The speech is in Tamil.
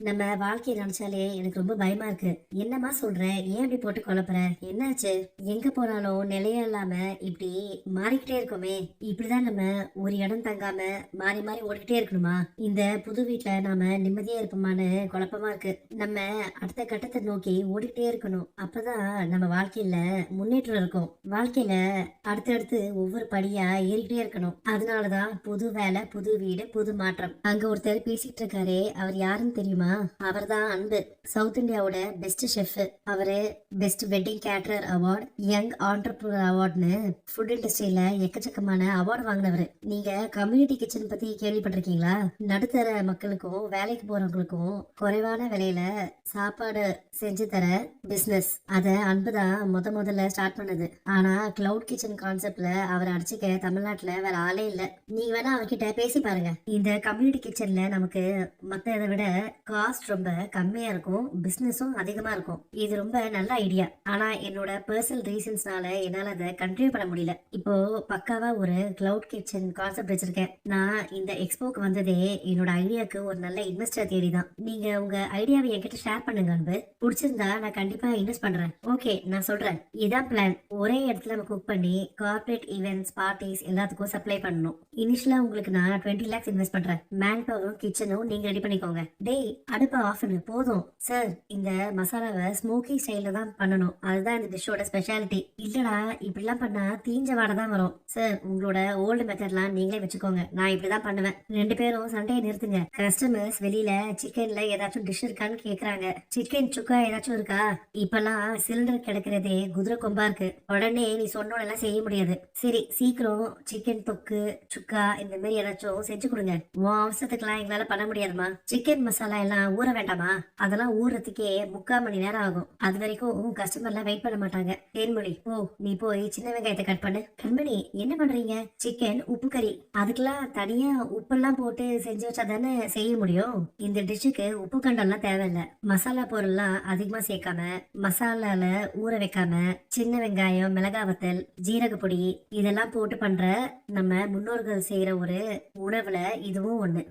நம்ம வாழ்க்கைய நினைச்சாலே எனக்கு ரொம்ப பயமா இருக்கு. என்னம்மா சொல்ற? ஏன் இப்படி போட்டு குழப்புற? என்னாச்சு? எங்க போனாலும் நிலையா இல்லாம இப்படி மாறிக்கிட்டே இருக்கோமே. இப்படிதான் நம்ம ஒரு இடம் தங்காம மாறி மாறி ஓடிக்கிட்டே இருக்கணுமா? இந்த புது வீட்ல நாம நிம்மதியா இருப்போமான்னு குழப்பமா இருக்கு. நம்ம அடுத்த கட்டத்தை நோக்கி ஓடிக்கிட்டே இருக்கணும். அப்பதான் நம்ம வாழ்க்கையில முன்னேற்றம் இருக்கும். வாழ்க்கையில அடுத்தடுத்து ஒவ்வொரு படியா ஏறிக்கிட்டே இருக்கணும். அதனாலதான் புது வேலை, புது வீடு, புது மாற்றம். அங்க ஒருத்தர் பேசிட்டு இருக்காரே, அவர் யாருன்னு தெரியுமா? அவர்தான் அன்பு. சவுத் இந்தியாவோட பெஸ்ட் ஷெஃப். அவரு best wedding caterer award, young entrepreneur அவார்ட்னு ஃபுட் இண்டஸ்ட்ரியில எக்கச்சக்கமான அவார்டு வாங்கினவர். நீங்க கம்யூனிட்டி கிச்சன் பத்தி கேள்விப்பட்டிருக்கீங்களா? நடுத்தர மக்களுக்கும் வேலைக்கு போறவங்களுக்கும் குறைவான விலையில சாப்பாடு செஞ்சு தர பிசினஸ். அத அன்புதான் முதல்ல ஸ்டார்ட் பண்ணது. ஆனா கிளவுட் கிச்சன் கான்செப்ட்ல அவரை அடிச்சுக்க தமிழ்நாட்டுல வேற ஆளே இல்ல. நீங்க வேணா அவர்கிட்ட பேசி பாருங்க. இந்த கம்யூனிட்டி கிச்சன்ல நமக்கு மத்த இதை விட காஸ்ட் ரொம்ப கம்மியா இருக்கும், பிசினஸும் அதிகமா இருக்கும். இது ரொம்ப நல்ல ஐடியா. ஆனா என்னோட பர்சனல் ரீசன்ஸ்னால என்னால அதை கண்டினியூ பண்ண முடியல. இப்போ பக்காவா ஒரு கிளவுட் கிச்சன் கான்செப்ட் வச்சிருக்கேன். நான் இந்த எக்ஸ்போக்கு வந்ததே என்னோட ஐடியாக்கு ஒரு நல்ல இன்வெஸ்டர் தேடி தான். நீங்க உங்க ஐடியாவை என்கிட்ட ஷேர் பண்ணுங்க அன்பு. பிடிச்சிருந்தா நான் கண்டிப்பா இன்வெஸ்ட் பண்றேன். ஓகே, நான் சொல்றேன். இதான் பிளான். ஒரே இடத்துல நம்ம குக் பண்ணி கார்ப்பரேட் ஈவென்ட்ஸ், பார்ட்டிஸ் எல்லாத்துக்கும் சப்ளை பண்ணணும். இனிஷியலா உங்களுக்கு நான் 20 lakhs இன்வெஸ்ட் பண்றேன். மேன் பவரும் கிச்சனும் நீங்க ரெடி பண்ணிக்கோங்க. டேய், அடுப்ப ஆஃப் பண்ணு போதும். சார், இந்த மசாலாவை ஸ்மோக்கி ஸ்டைல்ல தான் பண்ணணும். அதுதான் இந்த டிஷ்ஷோட ஸ்பெஷாலிட்டி. இல்லடா, இப்படிலாம் பண்ணா தீஞ்ச வாடை தான் வரும். சார், உங்களோட ஓல்டு மெத்தட்லாம் நீங்களே வச்சுக்கோங்க. நான் இப்படிதான் பண்ணுவேன். ரெண்டு பேரும் சண்டையை நிறுத்துங்க. கஸ்டமர்ஸ் வெளியில சிக்கன்ல ஏதாச்சும் டிஷ் இருக்கான்னு கேக்குறாங்க. சிக்கன் சுக்கா ஏதாச்சும் இருக்கா? இப்பெல்லாம் சிலிண்டர் கிடைக்கிறதே குதிரை கொம்பா இருக்கு. உடனே நீ சொன்னோட செய்ய முடியாது. சரி, சீக்கிரம் சிக்கன் தொக்கு, சுக்கா இந்த மாதிரி ஏதாச்சும் செஞ்சு கொடுங்க. உன் அவசரத்துக்குலாம் எங்களால பண்ண முடியாதுமா. சிக்கன் மசாலா எல்லாம் ஊற வேண்டாமா? அதெல்லாம் ஊறதுக்கே 3/4 மணி நேரம் ஆகும். அது வரைக்கும் கஸ்டமர்லாம் வெயிட் பண்ண மாட்டாங்க. தேன்மொழி, ஓ நீ போய் சின்ன வெங்காயத்தை கட் பண்ணு. கண்மணி, என்ன பண்றீங்க? சிக்கன் உப்பு கறி. அதுக்கெல்லாம் தனியா உப்பெல்லாம் போட்டு செஞ்சு வச்சா தானே செய்ய முடியும். இந்த டிஷ்ஷுக்கு உப்பு கண்டெல்லாம் தேவையில்லை. மசாலா பொருள்லாம் அதிகமா சேர்க்காம, மசாலால ஊற வைக்காம, சின்ன வெங்காயம், மிளகா வத்தல், ஜீரக பொடி இதெல்லாம் போட்டு பண்ற நம்ம முன்னோர்கள் செய்யற ஒரு உணவுல இதுவும் ஒண்ணு.